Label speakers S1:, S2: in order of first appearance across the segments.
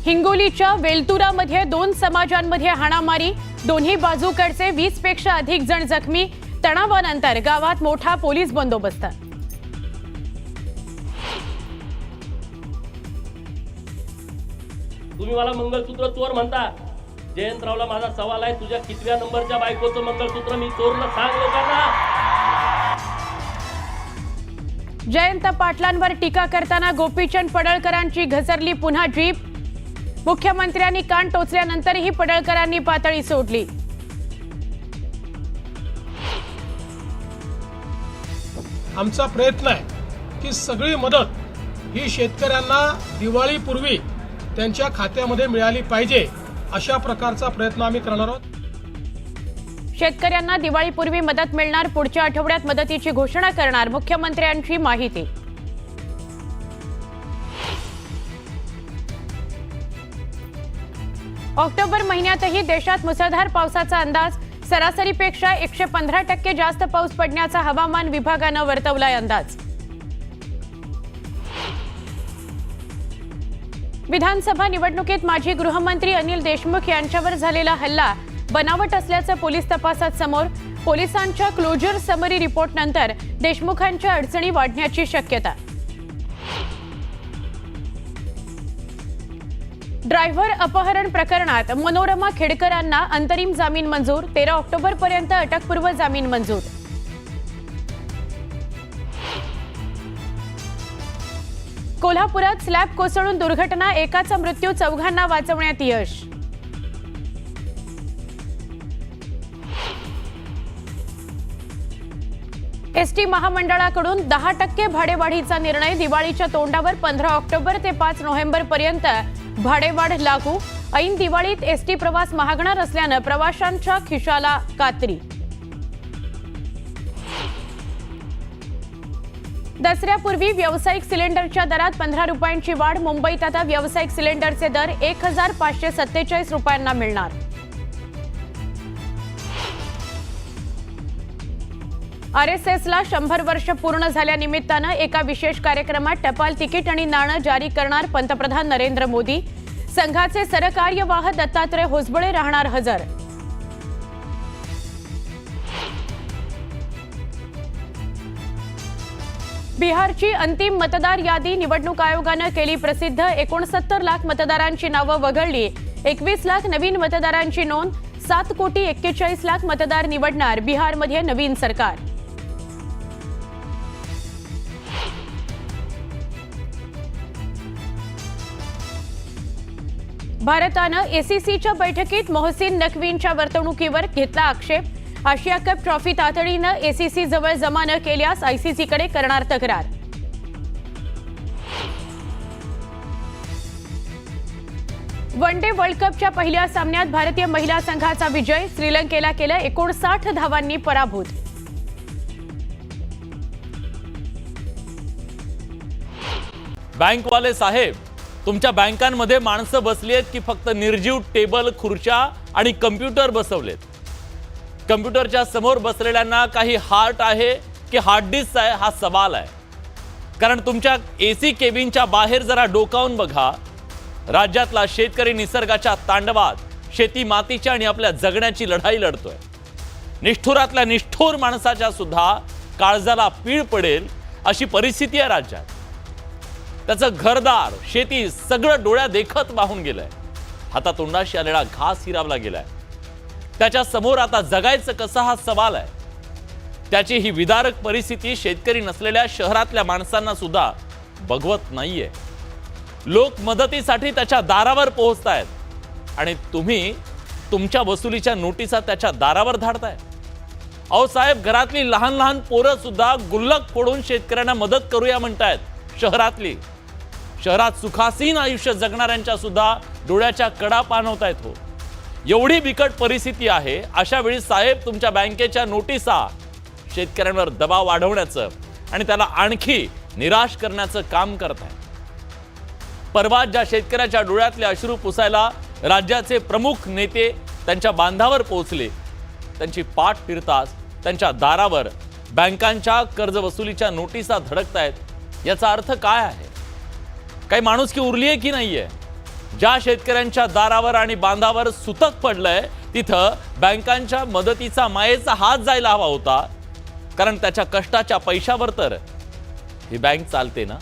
S1: हिंगोलीच्या वेलतुरामध्ये 2 समाजांमध्ये हाणामारी, दोन्ही बाजूकडचे 20 पेक्षा अधिक जण जखमी, तणावानंतर गावात मोठा पोलीस बंदोबस्त।
S2: तुम्ही मला मंगळसूत्र चोर म्हणता। जयंतरावला माझा सवाल आहे, तुझ्या कितव्या नंबरच्या बायकोचं मंगळसूत्र मी चोरलं सांग लोकांना।
S1: जयंत पाटलांवर टीका करताना गोपीचंद पडळकरांची घसरली पुन्हा जीप, मुख्यमंत्र्यांनी कान टोचल्यानंतरही पडळकरांनी पातळी सोडली।
S3: आमचा प्रयत्न आहे की सगळी मदत ही शेतकऱ्यांना दिवाळीपूर्वी त्यांच्या खात्यामध्ये मिळाली पाहिजे, अशा प्रकारचा प्रयत्न आम्ही करणार आहोत।
S1: शेतकऱ्यांना दिवाळीपूर्वी मदत मिळणार, पुढच्या आठवड्यात मदतीची घोषणा करणार, मुख्यमंत्र्यांची माहिती। ऑक्टोबर महिन्यातही देशात मुसळधार पावसाचा अंदाज, सरासरीपेक्षा 115% जास्त पाऊस पडण्याचा हवामान विभागानं वर्तवलाय अंदाज। विधानसभा निवडणुकीत माजी गृहमंत्री अनिल देशमुख यांच्यावर झालेला हल्ला बनावट असल्याचं पोलीस तपासात समोर, पोलिसांच्या क्लोजर समरी रिपोर्ट नंतर देशमुखांच्या अडचणी वाढण्याची शक्यता। ड्रायव्हर अपहरण प्रकरणात मनोरमा खेडकरांना अंतरिम जामीन मंजूर, 13 ऑक्टोबरपर्यंत अटकपूर्व जामीन मंजूर। कोल्हापुरात स्लॅब कोसळून दुर्घटना, एकाचा मृत्यू, 4घांना वाचवण्यात यश। एसटी महामंडळाकडून 10% भाडेवाढीचा निर्णय, दिवाळीच्या तोंडावर 15 ऑक्टोबर ते 5 नोव्हेंबर पर्यंत भाडेवाढ लागू। ऐन दिवाळीत एसटी प्रवास महागणार असल्यानं प्रवाशांच्या खिशाला कात्री। दसऱ्यापूर्वी व्यावसायिक सिलेंडरच्या दरात 15 रुपयांची वाढ, मुंबईत आता व्यावसायिक सिलेंडरचे दर 1547 रुपयांना मिळणार। आरएसएसला 100 वर्ष पूर्ण झाल्यानिमित्तानं एका विशेष कार्यक्रमात टपाल तिकीट आणि नाणं जारी करणार पंतप्रधान नरेंद्र मोदी, संघाचे सरकार्यवाह दत्तात्रय होसबळे राहणार हजर। बिहारची अंतिम मतदार यादी निवडणूक आयोगानं केली प्रसिद्ध, 69 लाख मतदारांची नावं वगळली, 21 लाख नवीन मतदारांची नोंद, 7,41,00,000 मतदार निवडणार बिहारमध्ये नवीन सरकार। भारतानं एसीसीच्या बैठकीत मोहसिन नक्वींच्या वर्तणुकीवर घेतला आक्षेप, आशिया कप ट्रॉफी तातडीनं एसीसी जवळ जमा न केल्यास आयसीसीकडे करणार तक्रार। वनडे वर्ल्ड कपच्या पहिल्या सामन्यात भारतीय महिला संघाचा विजय, श्रीलंकेला केलं 59 धावांनी पराभूत।
S4: बँकवाले साहेब, तुमच्या बँकांमध्ये माणसं बसली आहेत की फक्त निर्जीव टेबल, खुर्च्या आणि कम्प्युटर बसवलेत? कम्प्युटरच्या समोर बसलेल्यांना काही हार्ट आहे की हार्ड डिस्क आहे हा सवाल आहे। कारण तुमच्या एसी केबिनच्या बाहेर जरा डोकावून बघा, राज्यातला शेतकरी निसर्गाच्या तांडवात शेती मातीच्या आणि आपल्या जगण्याची लढाई लढतोय। निष्ठुरातल्या निष्ठुर माणसाच्या सुद्धा काळजाला पीळ पडेल अशी परिस्थिती आहे राज्यात। त्याचं घरदार, शेती सगळं डोळ्या देखत वाहून गेलंय, हातातोंडाशी आलेला घास हिरावला गेलाय। त्याच्या समोर आता जगायचं कसं हा सवाल आहे। त्याची ही विदारक परिस्थिती शेतकरी नसलेल्या शहरातल्या माणसांना सुद्धा बघवत नाहीये। लोक मदतीसाठी त्याच्या दारावर पोहोचतायत आणि तुम्ही तुमच्या वसुलीच्या नोटिसा त्याच्या दारावर धाडताय। अहो साहेब, घरातली लहान लहान पोरं सुद्धा गुल्लक फोडून शेतकऱ्यांना मदत करूया म्हणतायत। शहरात सुखासीन आयुष्य जगणाऱ्यांच्या सुद्धा डोळ्याच्या कडा पाणवतायत हो। एवढी बिकट परिस्थिती आहे, अशा वेळी साहेब तुमच्या बँकेच्या नोटिसा शेतकऱ्यांवर दबाव वाढवण्याचं आणि त्याला आणखी निराश करण्याचं काम करत आहे। परवा ज्या शेतकऱ्याच्या डोळ्यातले अश्रू पुसायला राज्याचे प्रमुख नेते त्यांच्या बांधावर पोहोचले, त्यांची पाठ फिरताच त्यांच्या दारावर बँकांच्या कर्जवसुलीच्या नोटिसा धडकतायत। याचा अर्थ काय आहे? काही माणुसकी उरली आहे की नाहीये? ज्या शेतकऱ्यांच्या दारावर आणि बांधावर सुतक पडलंय तिथं बँकांच्या मदतीचा मायेचा हात जायला हवा होता, कारण त्याच्या कष्टाच्या पैशावर तर ही बँक चालते ना।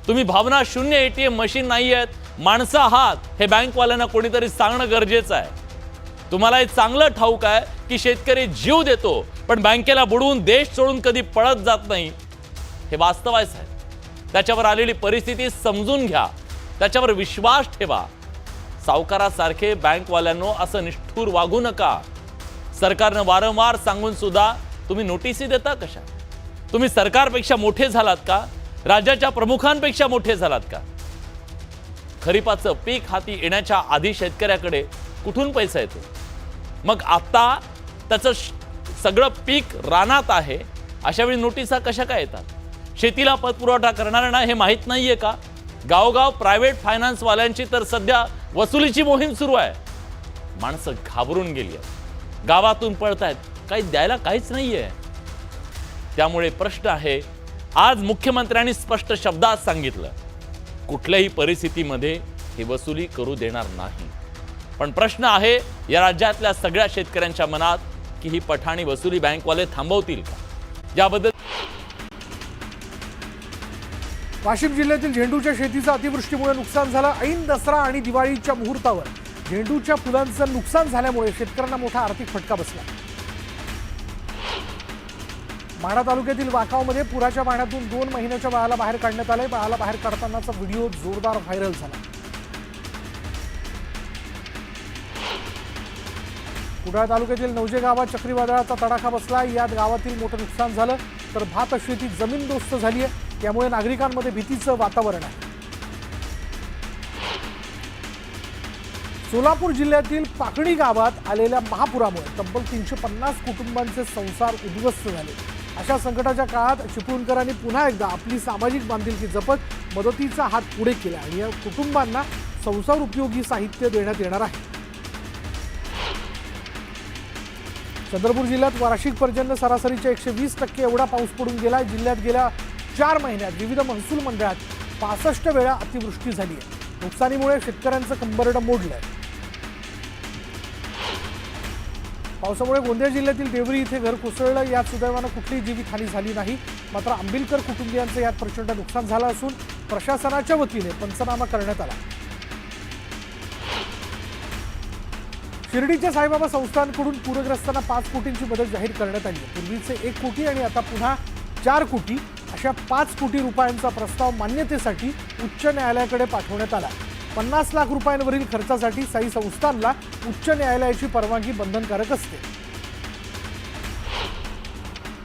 S4: तुम्ही भावना शून्य एटीएम मशीन नाही आहेत, माणसं आहात हे बँकवाल्यांना कोणीतरी सांगणं गरजेचं आहे। तुम्हाला हे चांगलं ठाऊक आहे की शेतकरी जीव देतो पण बँकेला बुडवून देश सोडून कधी पळत जात नाही, हे वास्तव आहे साहेब। त्याच्यावर आलेली परिस्थिती समजून घ्या, त्याच्यावर विश्वास ठेवा। सावकारासारखे बँकवाल्यांनो असं निष्ठुर वागू नका। सरकारनं वारंवार सांगून सुद्धा तुम्ही नोटिसी देता कशा? तुम्ही सरकारपेक्षा मोठे झालात का? राज्याच्या प्रमुखांपेक्षा मोठे झालात का? खरीपाचं पीक हाती येण्याच्या आधी शेतकऱ्याकडे कुठून पैसा येतो? मग आता त्याचं सगळं पीक रानात आहे, अशा वेळी नोटिसा कशा काय येतात? शेतीला पतपुरवठा करणाऱ्यांना हे माहीत नाहीये का? गावगाव प्रायव्हेट फायनान्स वाल्यांची तर सध्या वसुलीची मोहीम सुरू आहे। माणसं घाबरून गेली आहेत, गावातून पळतायत, काही द्यायला काहीच नाहीये। त्यामुळे प्रश्न आहे, आज मुख्यमंत्र्यांनी स्पष्ट शब्दात सांगितलं कुठल्याही परिस्थितीमध्ये ही वसुली करू देणार नाही। पण प्रश्न आहे या राज्यातल्या सगळ्या शेतकऱ्यांच्या मनात की ही पठाणी वसुली बँकवाले थांबवतील का? याबद्दल
S5: वाशिम जिल्ह्यातील झेंडूच्या शेतीचं अतिवृष्टीमुळे नुकसान झालं। ऐन दसरा आणि दिवाळीच्या मुहूर्तावर झेंडूच्या फुलांचं नुकसान झाल्यामुळे शेतकऱ्यांना मोठा आर्थिक फटका बसला। माढा तालुक्यातील वाकावमध्ये पुराच्या पाण्यातून 2 महिन्याच्या बाळाला बाहेर काढण्यात आले। बाळाला बाहेर काढतानाचा व्हिडिओ जोरदार व्हायरल झाला। कुडाळ तालुक्यातील नवजे गावात चक्रीवादळाचा तडाखा बसला। यात गावातील मोठं नुकसान झालं तर भात शेती जमीनदोस्त झाली आहे, त्यामुळे नागरिकांमध्ये भीतीचं वातावरण आहे। सोलापूर जिल्ह्यातील पाकणी गावात आलेल्या महापुरामुळे तब्बल 350 कुटुंबांचे संसार उद्ध्वस्त झाले। अशा संकटाच्या काळात चिपळूणकरांनी पुन्हा एकदा आपली सामाजिक बांधिलकी जपत मदतीचा हात पुढे केला आणि या कुटुंबांना संसार उपयोगी साहित्य देण्यात येणार आहे। चंद्रपूर जिल्ह्यात वार्षिक पर्जन्य सरासरीच्या 120% एवढा पाऊस पडून गेला। जिल्ह्यात गेल्या 4 महिन्यात विविध महसूल मंडळात 65 वेळा अतिवृष्टी झाली आहे। नुकसानीमुळे शेतकऱ्यांचं कंबरडं मोडलंय। पावसामुळे गोंदिया जिल्ह्यातील देवरी इथे घर कोसळलं। यात सुदैवानं कुठलीही जीवितहानी झाली नाही, मात्र आंबिलकर कुटुंबियांचं यात प्रचंड नुकसान झालं असून प्रशासनाच्या वतीने पंचनामा करण्यात आला। शिर्डीच्या साईबाबा संस्थानकडून पूरग्रस्तांना 5 कोटींची मदत जाहीर करण्यात आली आहे। पूर्वीचे 1 कोटी आणि आता पुन्हा 4 कोटी अशा 5 कोटी रुपयांचा प्रस्ताव मान्यतेसाठी उच्च न्यायालयाकडे पाठवण्यात आला। 50 लाख रुपयांवरील खर्चासाठी साई संस्थानला उच्च न्यायालयाची परवानगी बंधनकारक असते।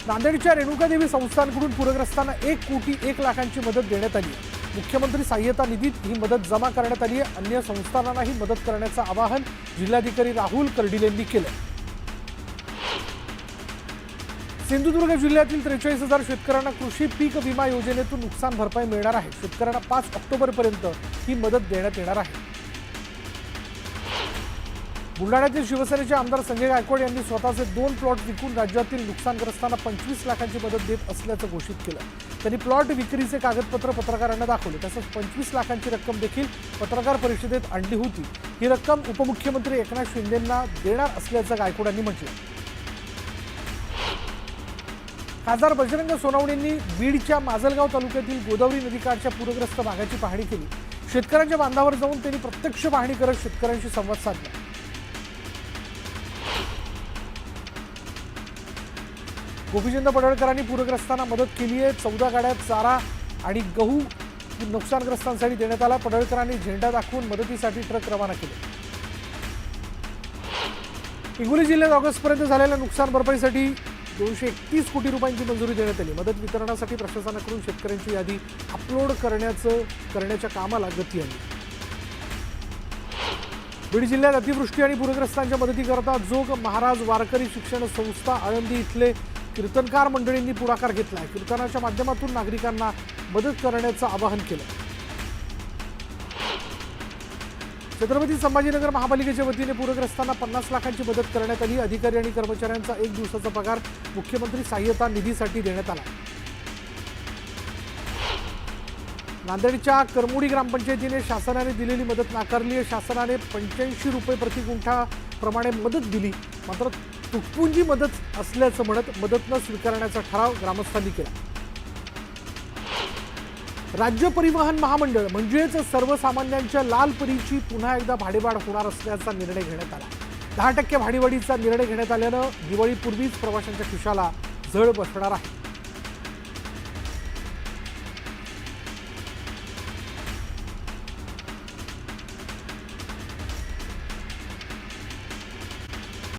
S5: नांदेडच्या रेणुकादेवी संस्थानकडून पूरग्रस्तांना 1 कोटी 1 लाखांची मदत देण्यात आली आहे। मुख्यमंत्री सहाय्यता निधीत ही मदत जमा करण्यात आली आहे। अन्य संस्थांनाही मदत करण्याचं आवाहन जिल्हाधिकारी राहुल कर्डिलेंनी केलं। सिंधुदुर्ग जिल्ह्यातील 43,000 शेतकऱ्यांना कृषी पीक विमा योजनेतून नुकसान भरपाई मिळणार आहे। शेतकऱ्यांना 5 ऑक्टोबरपर्यंत ही मदत देण्यात येणार आहे। बुलढाण्यातील शिवसेनेचे आमदार संजय गायकवाड यांनी स्वतःचे 2 प्लॉट विकून राज्यातील नुकसानग्रस्तांना 25 लाखांची मदत देत असल्याचं घोषित केलं। त्यांनी प्लॉट विक्रीचे कागदपत्र पत्रकारांना दाखवले, तसंच 25 लाखांची रक्कम देखील पत्रकार परिषदेत आणली होती। ही रक्कम उपमुख्यमंत्री एकनाथ शिंदेंना देणार असल्याचं गायकवाडांनी म्हटलं। खासदार बजरंग सोनवणेंनी बीडच्या माजलगाव तालुक्यातील गोदावरी नदीकाठच्या पूरग्रस्त भागाची पाहणी केली। शेतकऱ्यांच्या बांधावर जाऊन त्यांनी प्रत्यक्ष पाहणी करत शेतकऱ्यांशी संवाद साधला। गोपीचंद पडळकरांनी पूरग्रस्तांना मदत केली आहे। 14 गाड्या चारा आणि गहू नुकसानग्रस्तांसाठी देण्यात आला। पडळकरांनी झेंडा दाखवून मदतीसाठी ट्रक रवाना केले। हिंगोली जिल्ह्यात ऑगस्टपर्यंत झालेल्या नुकसान भरपाईसाठी 231 कोटी रुपयांची मंजुरी देण्यात आली। मदत वितरणासाठी प्रशासनाकडून शेतकऱ्यांची यादी अपलोड करण्याच्या कामाला गती आली। बीड जिल्ह्यात अतिवृष्टी आणि पूरग्रस्तांच्या मदतीकरता जोग महाराज वारकरी शिक्षण संस्था आळंदी इथले कीर्तनकार मंडळींनी पुढाकार घेतला आहे। कीर्तनाच्या माध्यमातून नागरिकांना मदत करण्याचं आवाहन केलं। छत्रपती संभाजीनगर महापालिकेच्या वतीने पूरग्रस्तांना 50 लाखांची मदत करण्यात आली। अधिकारी आणि कर्मचाऱ्यांचा 1 दिवसाचा पगार मुख्यमंत्री सहाय्यता निधीसाठी देण्यात आला। नांदेडच्या करमुडी ग्रामपंचायतीने शासनाने दिलेली मदत नाकारली आहे. शासनाने 85 रुपये प्रति गुंठा प्रमाणे मदत दिली, मात्र तुटपुंजी मदत असल्याचं म्हणत मदत न स्वीकारण्याचा ठराव ग्रामस्थांनी केला. राज्य परिवहन महामंडळ म्हणजेच सर्वसामान्यांच्या लाल परीची पुन्हा एकदा भाडेवाढ होणार असल्याचा निर्णय घेण्यात आला. 10% भाडेवाढीचा निर्णय घेण्यात आल्यानं दिवाळीपूर्वीच प्रवाशांच्या खिशाला झळ बसणार आहे.